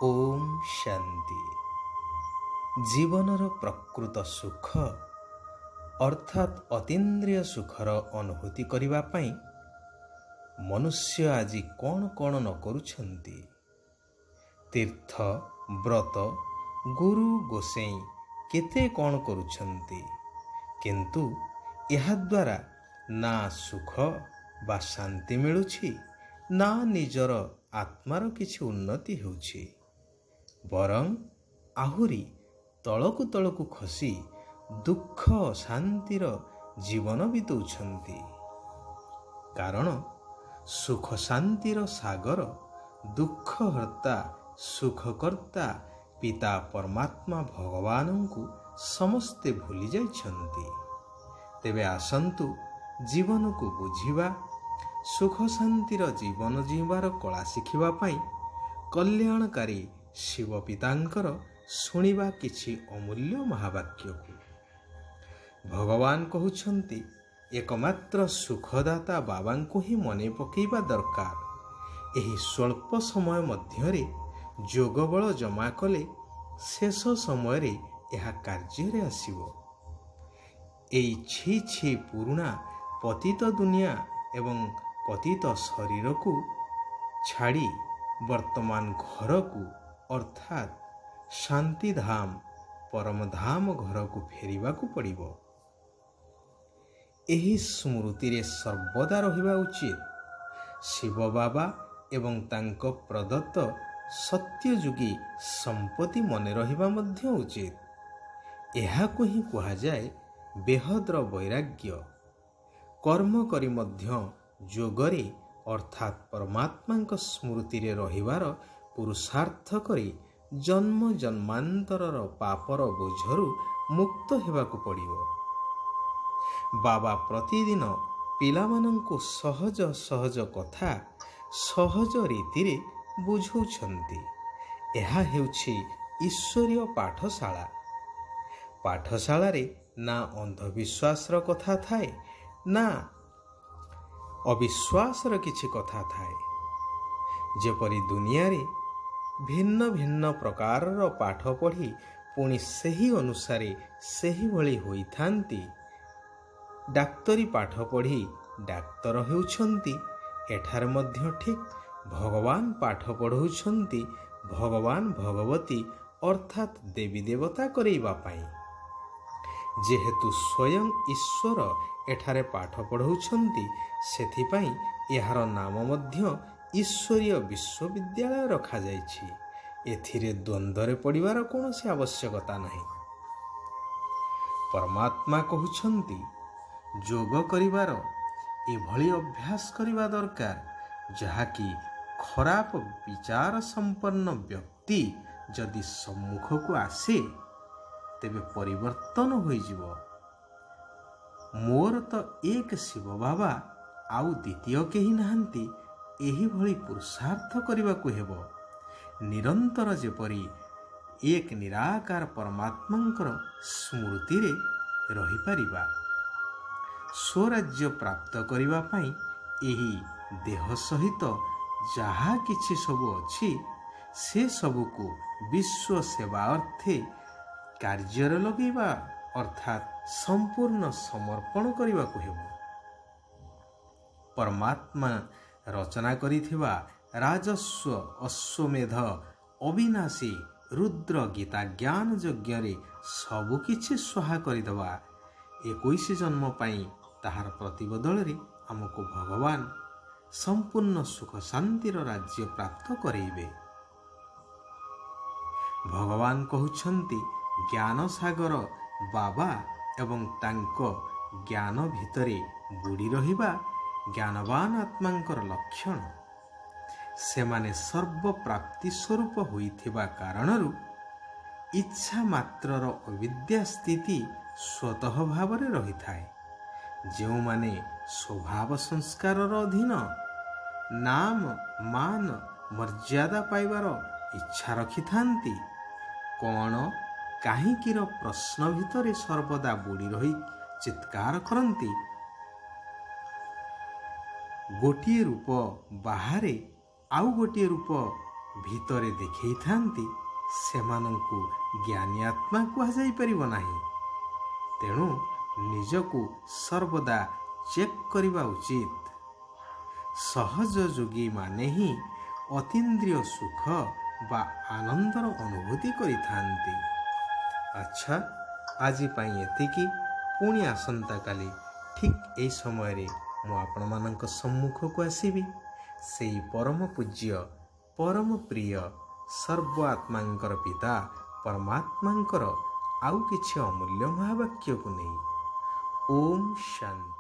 ଓମ୍ ଶାନ୍ତି। ଜୀବନର ପ୍ରକୃତ ସୁଖ ଅର୍ଥାତ୍ ଅତୀନ୍ଦ୍ରିୟ ସୁଖର ଅନୁଭୂତି କରିବା ପାଇଁ ମନୁଷ୍ୟ ଆଜି କ'ଣ କ'ଣ ନ କରୁଛନ୍ତି। ତୀର୍ଥ, ବ୍ରତ, ଗୁରୁ ଗୋସେଇଁ କେତେ କ'ଣ କରୁଛନ୍ତି, କିନ୍ତୁ ଏହାଦ୍ୱାରା ନା ସୁଖ ବା ଶାନ୍ତି ମିଳୁଛି, ନା ନିଜର ଆତ୍ମାର କିଛି ଉନ୍ନତି ହେଉଛି। ବରଂ ଆହୁରି ତଳକୁ ତଳକୁ ଖସି ଦୁଃଖ ଅଶାନ୍ତିର ଜୀବନ ବିତାଉଛନ୍ତି। କାରଣ ସୁଖ ଶାନ୍ତିର ସାଗର, ଦୁଃଖହର୍ତ୍ତା ସୁଖକର୍ତ୍ତା ପିତା ପରମାତ୍ମା ଭଗବାନଙ୍କୁ ସମସ୍ତେ ଭୁଲି ଯାଇଛନ୍ତି। ତେବେ ଆସନ୍ତୁ ଜୀବନକୁ ବୁଝିବା, ସୁଖ ଶାନ୍ତିର ଜୀବନ ଜୀଇବାର କଳା ଶିଖିବା ପାଇଁ କଲ୍ୟାଣକାରୀ ଶିବ ପିତାଙ୍କର ଶୁଣିବା କିଛି ଅମୂଲ୍ୟ ମହାବାକ୍ୟକୁ। ଭଗବାନ କହୁଛନ୍ତି, ଏକମାତ୍ର ସୁଖଦାତା ବାବାଙ୍କୁ ହିଁ ମନେ ପକାଇବା ଦରକାର। ଏହି ସ୍ୱଳ୍ପ ସମୟ ମଧ୍ୟରେ ଯୋଗବଳ ଜମା କଲେ ଶେଷ ସମୟରେ ଏହା କାର୍ଯ୍ୟରେ ଆସିବ। ଏଇ ଛି ଛି ପୁରୁଣା ପତିତ ଦୁନିଆ ଏବଂ ପତିତ ଶରୀରକୁ ଛାଡ଼ି ବର୍ତ୍ତମାନ ଘରକୁ ଅର୍ଥାତ୍ ଶାନ୍ତିଧାମ ପରମଧାମ ଘରକୁ ଫେରିବାକୁ ପଡ଼ିବ। ଏହି ସ୍ମୃତିରେ ସର୍ବଦା ରହିବା ଉଚିତ। ଶିବ ବାବା ଏବଂ ତାଙ୍କ ପ୍ରଦତ୍ତ ସତ୍ୟଯୁଗୀ ସମ୍ପତ୍ତି ମନେ ରହିବା ମଧ୍ୟ ଉଚିତ। ଏହାକୁ ହିଁ କୁହାଯାଏ ବେହଦ୍ର ବୈରାଗ୍ୟ। କର୍ମ କରି ମଧ୍ୟ ଯୋଗରେ ଅର୍ଥାତ୍ ପରମାତ୍ମାଙ୍କ ସ୍ମୃତିରେ ରହିବାର ପୁରୁଷାର୍ଥ କରି ଜନ୍ମ ଜନ୍ମାନ୍ତରର ପାପର ବୋଝରୁ ମୁକ୍ତ ହେବାକୁ ପଡ଼ିବ। ବାବା ପ୍ରତିଦିନ ପିଲାମାନଙ୍କୁ ସହଜ ସହଜ କଥା ସହଜ ରୀତିରେ ବୁଝାଉଛନ୍ତି। ଏହା ହେଉଛି ଈଶ୍ୱରୀୟ ପାଠଶାଳା। ପାଠଶାଳାରେ ନା ଅନ୍ଧବିଶ୍ୱାସର କଥା ଥାଏ, ନା ଅବିଶ୍ୱାସର କିଛି କଥା ଥାଏ। ଯେପରି ଦୁନିଆରେ ଭିନ୍ନ ଭିନ୍ନ ପ୍ରକାରର ପାଠ ପଢ଼ି ପୁଣି ସେହି ଅନୁସାରେ ସେହିଭଳି ହୋଇଥାନ୍ତି। ଡାକ୍ତରୀ ପାଠ ପଢ଼ି ଡାକ୍ତର ହେଉଛନ୍ତି, ଏଠାରେ ମଧ୍ୟ ଠିକ୍ ଭଗବାନ ପାଠ ପଢ଼ାଉଛନ୍ତି ଭଗବାନ ଭଗବତୀ ଅର୍ଥାତ୍ ଦେବୀ ଦେବତା କରାଇବା ପାଇଁ। ଯେହେତୁ ସ୍ୱୟଂ ଈଶ୍ୱର ଏଠାରେ ପାଠ ପଢ଼ାଉଛନ୍ତି, ସେଥିପାଇଁ ଏହାର ନାମ ମଧ୍ୟ ଈଶ୍ୱରୀୟ ବିଶ୍ୱବିଦ୍ୟାଳୟ ରଖାଯାଇଛି। ଏଥିରେ ଦ୍ୱନ୍ଦ୍ୱରେ ପଡ଼ିବାର କୌଣସି ଆବଶ୍ୟକତା ନାହିଁ। ପରମାତ୍ମା କହୁଛନ୍ତି, ଯୋଗ କରିବାର ଏଭଳି ଅଭ୍ୟାସ କରିବା ଦରକାର, ଯାହାକି ଖରାପ ବିଚାର ସମ୍ପନ୍ନ ବ୍ୟକ୍ତି ଯଦି ସମ୍ମୁଖକୁ ଆସେ ତେବେ ପରିବର୍ତ୍ତନ ହୋଇଯିବ। ମୋର ତ ଏକ ଶିବ ବାବା, ଆଉ ଦ୍ୱିତୀୟ କେହି ନାହାନ୍ତି। ଏହିଭଳି ପୁରୁଷାର୍ଥ କରିବାକୁ ହେବ। ନିରନ୍ତର ଯେପରି ଏକ ନିରାକାର ପରମାତ୍ମାଙ୍କର ସ୍ମୃତିରେ ରହିପାରିବା। ସ୍ୱରାଜ୍ୟ ପ୍ରାପ୍ତ କରିବା ପାଇଁ ଏହି ଦେହ ସହିତ ଯାହା କିଛି ସବୁ ଅଛି, ସେ ସବୁକୁ ବିଶ୍ୱ ସେବା ଅର୍ଥେ କାର୍ଯ୍ୟରେ ଲଗାଇବା ଅର୍ଥାତ୍ ସମ୍ପୂର୍ଣ୍ଣ ସମର୍ପଣ କରିବାକୁ ହେବ। ପରମାତ୍ମା ରଚନା କରିଥିବା ରାଜସ୍ୱ ଅଶ୍ୱମେଧ ଅବିନାଶୀ ରୁଦ୍ର ଗୀତା ଜ୍ଞାନ ଯଜ୍ଞରେ ସବୁକିଛି ସ୍ୱାହା କରିଦେବା। 21 ଜନ୍ମ ପାଇଁ ତାହାର ପ୍ରତିବଦଳରେ ଆମକୁ ଭଗବାନ ସମ୍ପୂର୍ଣ୍ଣ ସୁଖ ଶାନ୍ତିର ରାଜ୍ୟ ପ୍ରାପ୍ତ କରାଇବେ। ଭଗବାନ କହୁଛନ୍ତି, ଜ୍ଞାନ ସାଗର ବାବା ଏବଂ ତାଙ୍କ ଜ୍ଞାନ ଭିତରେ ବୁଡ଼ି ରହିବା ଜ୍ଞାନବାନ ଆତ୍ମାଙ୍କର ଲକ୍ଷଣ। ସେମାନେ ସର୍ବପ୍ରାପ୍ତି ସ୍ୱରୂପ ହୋଇଥିବା କାରଣରୁ ଇଚ୍ଛା ମାତ୍ରର ଅବିଦ୍ୟା ସ୍ଥିତି ସ୍ୱତଃ ଭାବରେ ରହିଥାଏ। ଯେଉଁମାନେ ସ୍ୱଭାବ ସଂସ୍କାରର ଅଧୀନ, ନାମ ମାନ ମର୍ଯ୍ୟାଦା ପାଇବାର ଇଚ୍ଛା ରଖିଥାନ୍ତି, କ'ଣ କାହିଁକିର ପ୍ରଶ୍ନ ଭିତରେ ସର୍ବଦା ବୁଡ଼ି ରହି ଚିତ୍କାର କରନ୍ତି। ଗୋଟିଏ ରୂପ ବାହାରେ ଆଉ ଗୋଟିଏ ରୂପ ଭିତରେ ଦେଖେଇଥାନ୍ତି ସେମାନଙ୍କୁ ଜ୍ଞାନୀ ଆତ୍ମା କୁହାଯାଇପାରିବ ନାହିଁ। ତେଣୁ ନିଜକୁ ସର୍ବଦା ଚେକ୍ କରିବା ଉଚିତ। ସହଜ ଯୋଗୀମାନେ ହିଁ ଅତୀନ୍ଦ୍ରିୟ ସୁଖ ବା ଆନନ୍ଦର ଅନୁଭୂତି କରିଥାନ୍ତି। ଆଚ୍ଛା, ଆଜି ପାଇଁ ଏତିକି। ପୁଣି ଆସନ୍ତାକାଲି ଠିକ୍ ଏହି ସମୟରେ ମୁଁ ଆପଣମାନଙ୍କ ସମ୍ମୁଖକୁ ଆସିବି। ସେଇ ପରମ ପୂଜ୍ୟ ପରମ ପ୍ରିୟ ସର୍ବ ଆତ୍ମାଙ୍କର ପିତା ପରମାତ୍ମାଙ୍କର ଆଉ କିଛି ଅମୂଲ୍ୟ ମହାବାକ୍ୟକୁ ନେଇ। ଓମ୍ ଶାନ୍ତି।